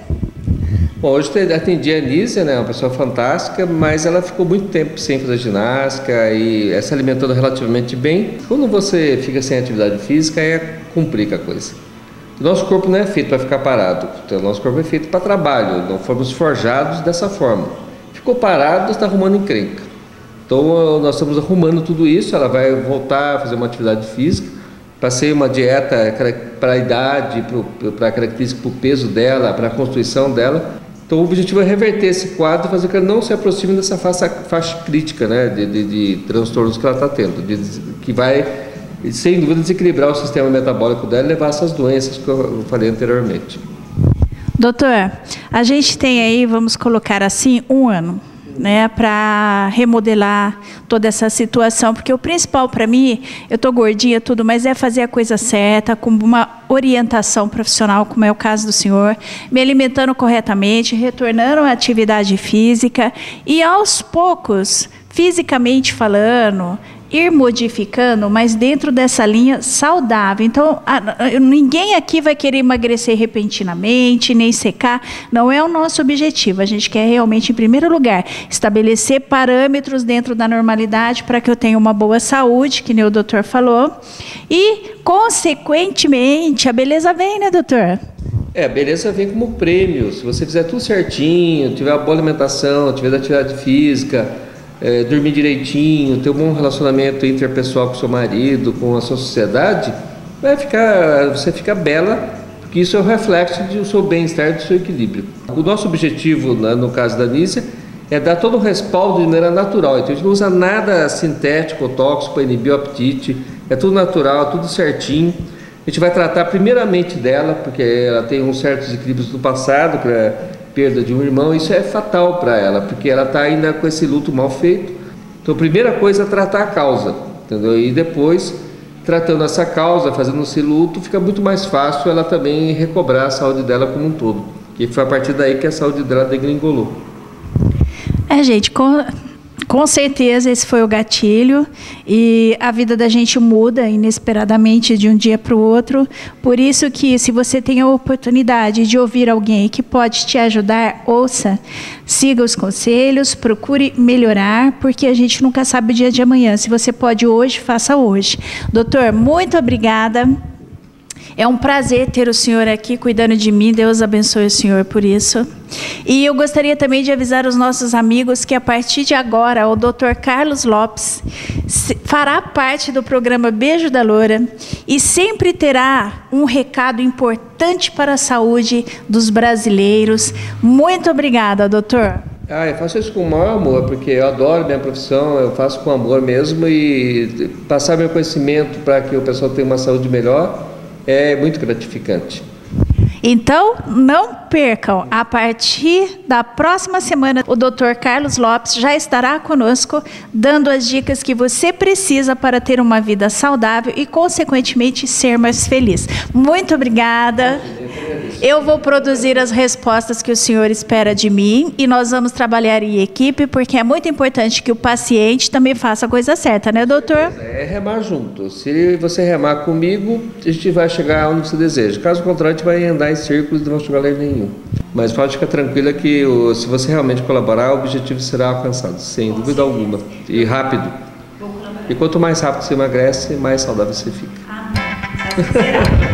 Bom, hoje eu atendi a Anísia, né, uma pessoa fantástica, mas ela ficou muito tempo sem fazer ginástica e se alimentando relativamente bem. Quando você fica sem atividade física, complica a coisa. O nosso corpo não é feito para ficar parado, o nosso corpo é feito para trabalho, não fomos forjados dessa forma. Ficou parado, está arrumando encrenca. Então nós estamos arrumando tudo isso, ela vai voltar a fazer uma atividade física Passei uma dieta para a idade, para a característica, para o peso dela, para a constituição dela. Então o objetivo é reverter esse quadro e fazer com que ela não se aproxime dessa faixa crítica, né, de transtornos que ela está tendo, que vai, sem dúvida, desequilibrar o sistema metabólico dela e levar a essas doenças que eu falei anteriormente. Doutor, a gente tem aí, vamos colocar assim, 1 ano, né, para remodelar toda essa situação, porque o principal para mim, eu tô gordinha tudo, mas é fazer a coisa certa, com uma orientação profissional, como é o caso do senhor, me alimentando corretamente, retornando à atividade física e aos poucos, fisicamente falando, ir modificando, mas dentro dessa linha saudável. Então, ninguém aqui vai querer emagrecer repentinamente, nem secar. Não é o nosso objetivo. A gente quer realmente, em primeiro lugar, estabelecer parâmetros dentro da normalidade para que eu tenha uma boa saúde, que nem o doutor falou. E, consequentemente, a beleza vem, né, doutor? A beleza vem como prêmio. Se você fizer tudo certinho, tiver uma boa alimentação, tiver atividade física, dormir direitinho, ter um bom relacionamento interpessoal com seu marido, com a sua sociedade, você fica bela, porque isso é o reflexo do seu bem-estar, do seu equilíbrio. O nosso objetivo, no caso da Nícia, é dar todo o respaldo de maneira natural. Então a gente não usa nada sintético ou tóxico para inibir o apetite, é tudo natural, tudo certinho. A gente vai tratar primeiramente dela, porque ela tem uns certos equilíbrios do passado, perda de um irmão, isso é fatal para ela, porque ela está ainda com esse luto mal feito. Então, a primeira coisa é tratar a causa, entendeu? E depois, tratando essa causa, fazendo esse luto, fica muito mais fácil ela também recobrar a saúde dela como um todo. E foi a partir daí que a saúde dela degringolou. Gente, com certeza esse foi o gatilho e a vida da gente muda inesperadamente de um dia para o outro. Por isso que, se você tem a oportunidade de ouvir alguém que pode te ajudar, ouça, siga os conselhos, procure melhorar, porque a gente nunca sabe o dia de amanhã. Se você pode hoje, faça hoje. Doutor, muito obrigada. É um prazer ter o senhor aqui cuidando de mim. Deus abençoe o senhor por isso. E eu gostaria também de avisar os nossos amigos que, a partir de agora, o Dr. Carlos Lopes fará parte do programa Beijo da Loura e sempre terá um recado importante para a saúde dos brasileiros. Muito obrigada, doutor. Eu faço isso com o maior amor, porque eu adoro minha profissão, eu faço com amor mesmo, e passar meu conhecimento para que o pessoal tenha uma saúde melhor é muito gratificante. Então, não percam, a partir da próxima semana, o Dr. Carlos Lopes já estará conosco, dando as dicas que você precisa para ter uma vida saudável e, consequentemente, ser mais feliz. Muito obrigada. Eu vou produzir as respostas que o senhor espera de mim e nós vamos trabalhar em equipe, porque é muito importante que o paciente também faça a coisa certa, né, doutor? É remar junto. Se você remar comigo, a gente vai chegar onde você deseja. Caso contrário, a gente vai andar em círculos e não vai chegar a lugar nenhum. Mas pode ficar tranquila que, se você realmente colaborar, o objetivo será alcançado, sem dúvida alguma. E rápido. E quanto mais rápido você emagrece, mais saudável você fica.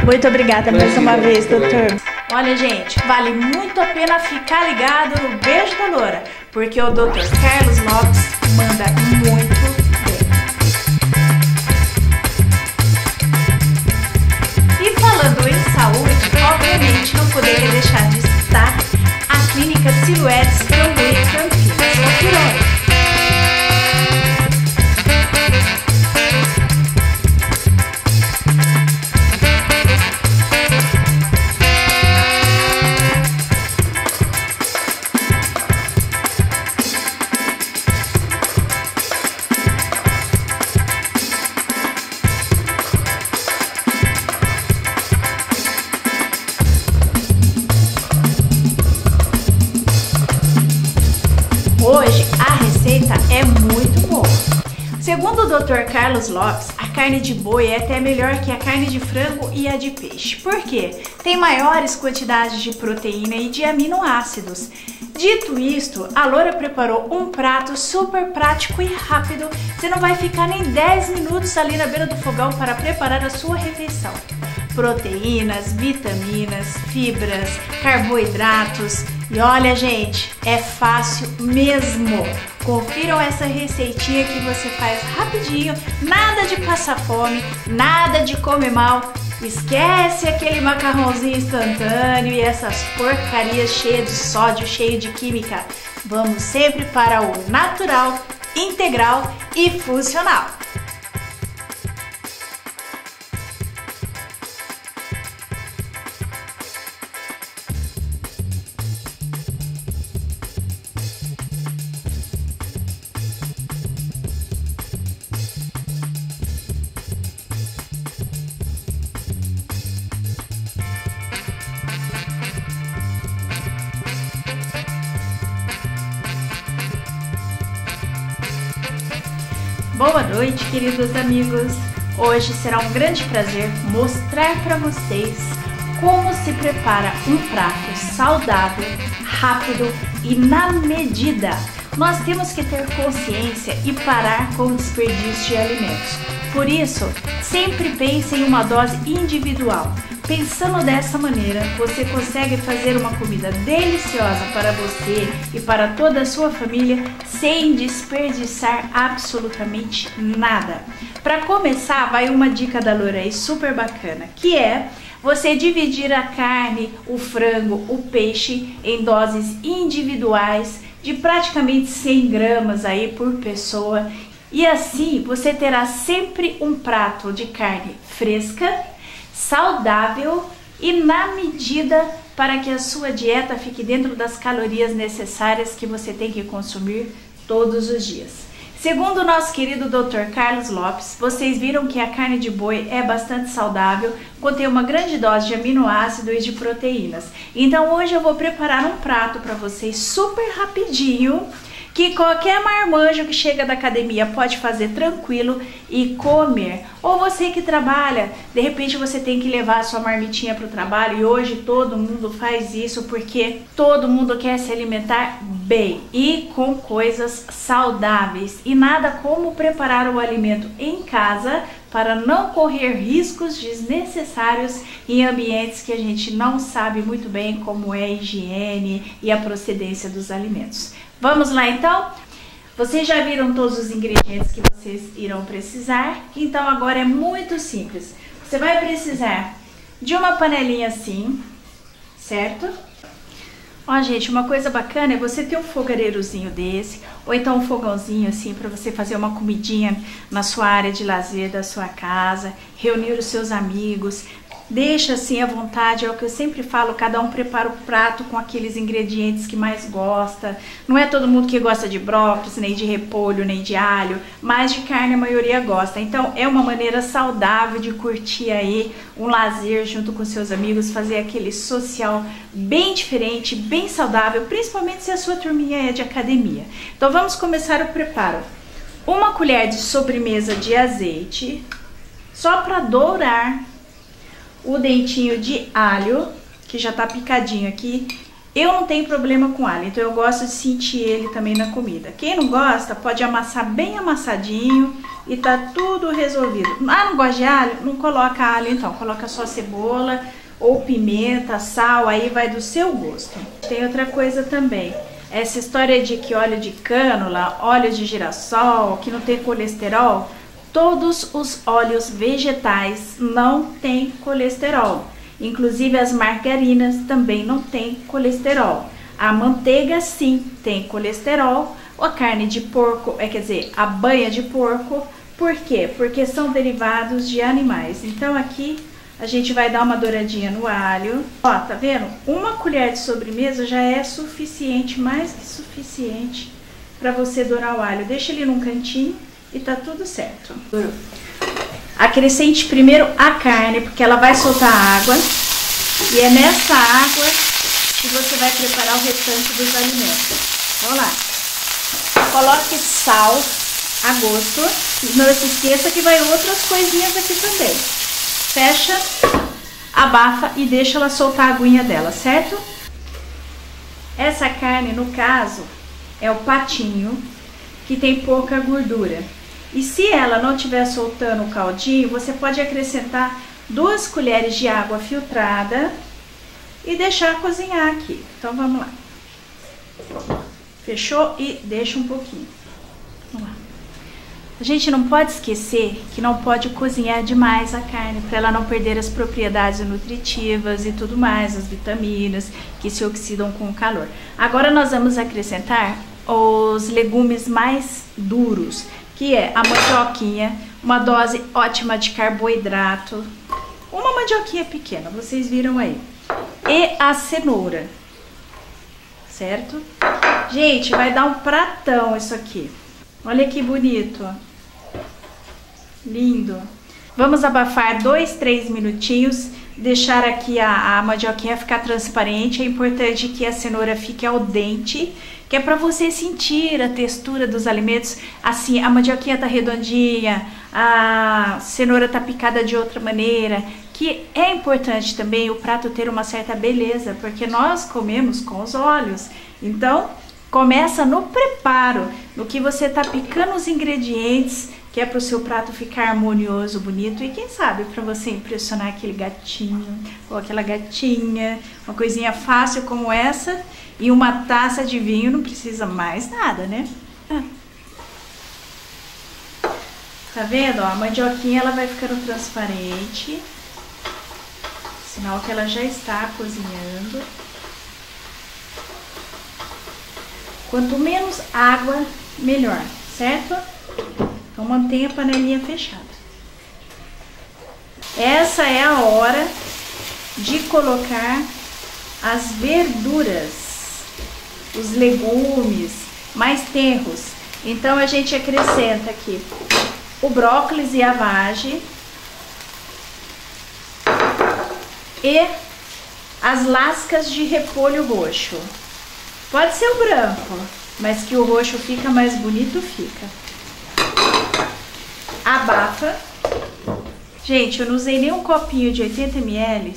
Muito obrigada mais uma vez, doutor. Olha, gente, vale muito a pena ficar ligado no Beijo da Loura, porque o Dr. Carlos Lopes manda muito bem. E falando em saúde, obviamente não poderia deixar de citar a Clínica Silhouettes Cambuí Campinas. Hoje a receita é muito boa. Segundo o Dr. Carlos Lopes, a carne de boi é até melhor que a carne de frango e a de peixe. Por quê? Tem maiores quantidades de proteína e de aminoácidos. Dito isto, a Loura preparou um prato super prático e rápido. Você não vai ficar nem 10 minutos ali na beira do fogão para preparar a sua refeição. Proteínas, vitaminas, fibras, carboidratos E olha, gente, é fácil mesmo. Confiram essa receitinha que você faz rapidinho, nada de passar fome, nada de comer mal. Esquece aquele macarrãozinho instantâneo e essas porcarias cheias de sódio, cheio de química. Vamos sempre para o natural, integral e funcional. Boa noite, queridos amigos! Hoje será um grande prazer mostrar para vocês como se prepara um prato saudável, rápido e na medida. Nós temos que ter consciência e parar com o desperdício de alimentos. Por isso, sempre pense em uma dose individual. Pensando dessa maneira, você consegue fazer uma comida deliciosa para você e para toda a sua família sem desperdiçar absolutamente nada. Para começar, vai uma dica da Lorei super bacana, que é você dividir a carne, o frango, o peixe em doses individuais de praticamente 100 gramas aí por pessoa. E assim você terá sempre um prato de carne fresca, saudável e na medida para que a sua dieta fique dentro das calorias necessárias que você tem que consumir todos os dias. Segundo o nosso querido Dr. Carlos Lopes, vocês viram que a carne de boi é bastante saudável, contém uma grande dose de aminoácidos e de proteínas. Então hoje eu vou preparar um prato para vocês super rapidinho, que qualquer marmanjo que chega da academia pode fazer tranquilo e comer. Ou você que trabalha, de repente você tem que levar a sua marmitinha para o trabalho e hoje todo mundo faz isso porque todo mundo quer se alimentar bem e com coisas saudáveis. E nada como preparar o alimento em casa para não correr riscos desnecessários em ambientes que a gente não sabe muito bem como é a higiene e a procedência dos alimentos. Vamos lá então? Vocês já viram todos os ingredientes que vocês irão precisar, então agora é muito simples. Você vai precisar de uma panelinha assim, certo? Ó, gente, uma coisa bacana é você ter um fogareirozinho desse, ou então um fogãozinho assim para você fazer uma comidinha na sua área de lazer da sua casa, reunir os seus amigos. Deixa assim à vontade, é o que eu sempre falo, cada um prepara o prato com aqueles ingredientes que mais gosta. Não é todo mundo que gosta de brócolis, nem de repolho, nem de alho, mas de carne a maioria gosta. Então é uma maneira saudável de curtir aí um lazer junto com seus amigos, fazer aquele social bem diferente, bem saudável, principalmente se a sua turminha é de academia. Então vamos começar o preparo. Uma colher de sobremesa de azeite, só para dourar o dentinho de alho, que já tá picadinho aqui. Eu não tenho problema com alho, então eu gosto de sentir ele também na comida. Quem não gosta, pode amassar bem amassadinho e tá tudo resolvido. Ah, não gosta de alho? Não coloca alho então, coloca só cebola ou pimenta, sal, aí vai do seu gosto. Tem outra coisa também. Essa história de que óleo de cânula, óleo de girassol, que não tem colesterol, todos os óleos vegetais não têm colesterol. Inclusive as margarinas também não têm colesterol. A manteiga sim tem colesterol. A carne de porco, quer dizer, a banha de porco. Por quê? Porque são derivados de animais. Então aqui a gente vai dar uma douradinha no alho. Ó, tá vendo? Uma colher de sobremesa já é suficiente, mais que suficiente, para você dourar o alho. Deixa ele num cantinho e tá tudo certo. Acrescente primeiro a carne, porque ela vai soltar água. E é nessa água que você vai preparar o restante dos alimentos. Vamos lá. Coloque sal a gosto. Não se esqueça que vai outras coisinhas aqui também. Fecha, abafa e deixa ela soltar a aguinha dela, certo? Essa carne, no caso, é o patinho, que tem pouca gordura. E se ela não estiver soltando o caldinho, você pode acrescentar 2 colheres de água filtrada e deixar cozinhar aqui. Então vamos lá. Fechou? E deixa um pouquinho. Vamos lá. A gente não pode esquecer que não pode cozinhar demais a carne para ela não perder as propriedades nutritivas e tudo mais, as vitaminas que se oxidam com o calor. Agora nós vamos acrescentar os legumes mais duros, que é a mandioquinha, uma dose ótima de carboidrato, uma mandioquinha pequena, vocês viram aí, e a cenoura, certo? Gente, vai dar um pratão isso aqui. Olha que bonito, lindo. Vamos abafar 2, 3 minutinhos, deixar aqui a mandioquinha ficar transparente. É importante que a cenoura fique al dente, que é para você sentir a textura dos alimentos. Assim, a mandioquinha tá redondinha, a cenoura tá picada de outra maneira. Que é importante também o prato ter uma certa beleza, porque nós comemos com os olhos. Então, começa no preparo, no que você tá picando os ingredientes, que é para o seu prato ficar harmonioso, bonito e quem sabe para você impressionar aquele gatinho ou aquela gatinha. Uma coisinha fácil como essa e uma taça de vinho, não precisa mais nada, né? Tá vendo? Ó, a mandioquinha ela vai ficando transparente, sinal que ela já está cozinhando. Quanto menos água, melhor, certo? Então mantenha a panelinha fechada. Essa é a hora de colocar as verduras, os legumes mais tenros. Então a gente acrescenta aqui o brócolis e a vagem e as lascas de repolho roxo. Pode ser o branco, mas que o roxo fica mais bonito, fica. Abafa. Gente, eu não usei nem um copinho de 80 ml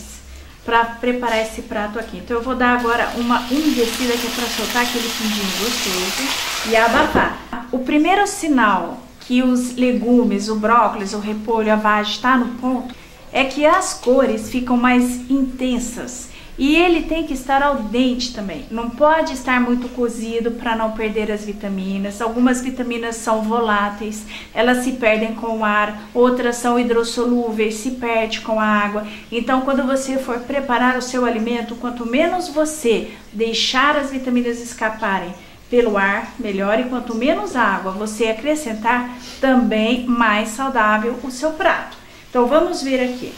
para preparar esse prato aqui. Então eu vou dar agora uma umedecida aqui para soltar aquele fundinho gostoso e abafar. O primeiro sinal que os legumes, o brócolis, o repolho, a vagem está no ponto é que as cores ficam mais intensas. E ele tem que estar al dente também. Não pode estar muito cozido para não perder as vitaminas. Algumas vitaminas são voláteis, elas se perdem com o ar. Outras são hidrossolúveis, se perde com a água. Então, quando você for preparar o seu alimento, quanto menos você deixar as vitaminas escaparem pelo ar, melhor. E quanto menos água você acrescentar, também mais saudável o seu prato. Então, vamos ver aqui.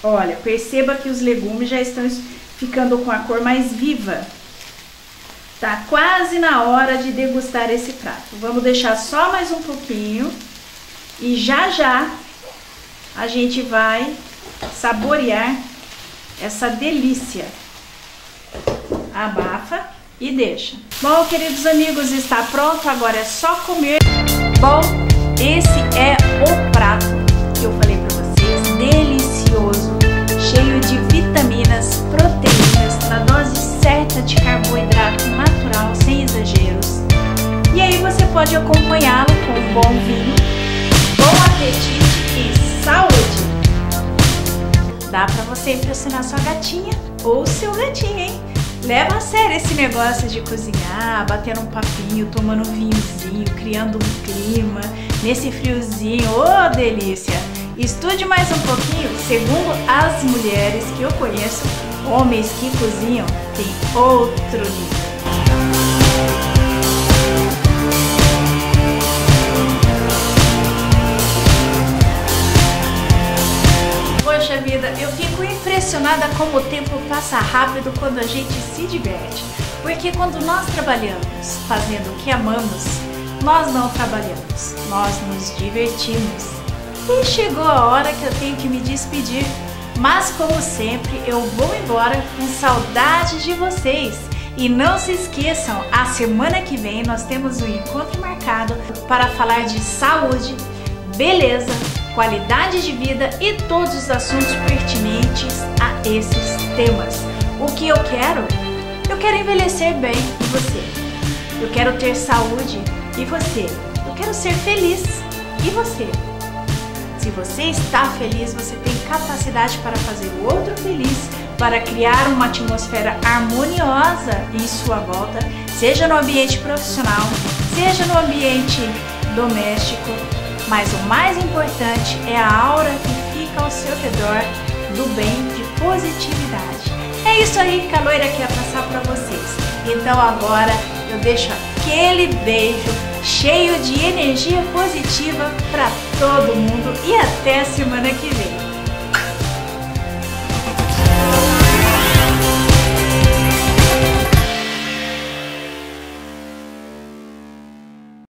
Olha, perceba que os legumes já estão ficando com a cor mais viva. Tá quase na hora de degustar esse prato. Vamos deixar só mais um pouquinho e já já a gente vai saborear essa delícia. Abafa e deixa. Bom, queridos amigos, está pronto. Agora é só comer. Bom, esse é o prato que eu falei para vocês. Delicioso, cheio de vitaminas, proteínas, na dose certa de carboidrato natural, sem exageros. E aí você pode acompanhá-lo com um bom vinho, bom apetite e saúde. Dá pra você impressionar sua gatinha ou seu gatinho, hein? Leva a sério esse negócio de cozinhar, batendo um papinho, tomando um vinhozinho, criando um clima, nesse friozinho, ô delícia! Estude mais um pouquinho. Segundo as mulheres que eu conheço, homens que cozinham têm outro nível. Poxa vida, eu fico impressionada como o tempo passa rápido quando a gente se diverte. Porque quando nós trabalhamos fazendo o que amamos, nós não trabalhamos, nós nos divertimos. E chegou a hora que eu tenho que me despedir, mas como sempre eu vou embora com saudade de vocês. E não se esqueçam, a semana que vem nós temos um encontro marcado para falar de saúde, beleza, qualidade de vida e todos os assuntos pertinentes a esses temas. O que eu quero? Eu quero envelhecer bem, e você? Eu quero ter saúde, e você? Eu quero ser feliz, e você? Se Se você está feliz, você tem capacidade para fazer o outro feliz, para criar uma atmosfera harmoniosa em sua volta, seja no ambiente profissional, seja no ambiente doméstico. Mas o mais importante é a aura que fica ao seu redor do bem, de positividade. É isso aí que a Loira quer passar para vocês. Então agora eu deixo aquele beijo cheio de energia positiva para todo mundo e até semana que vem.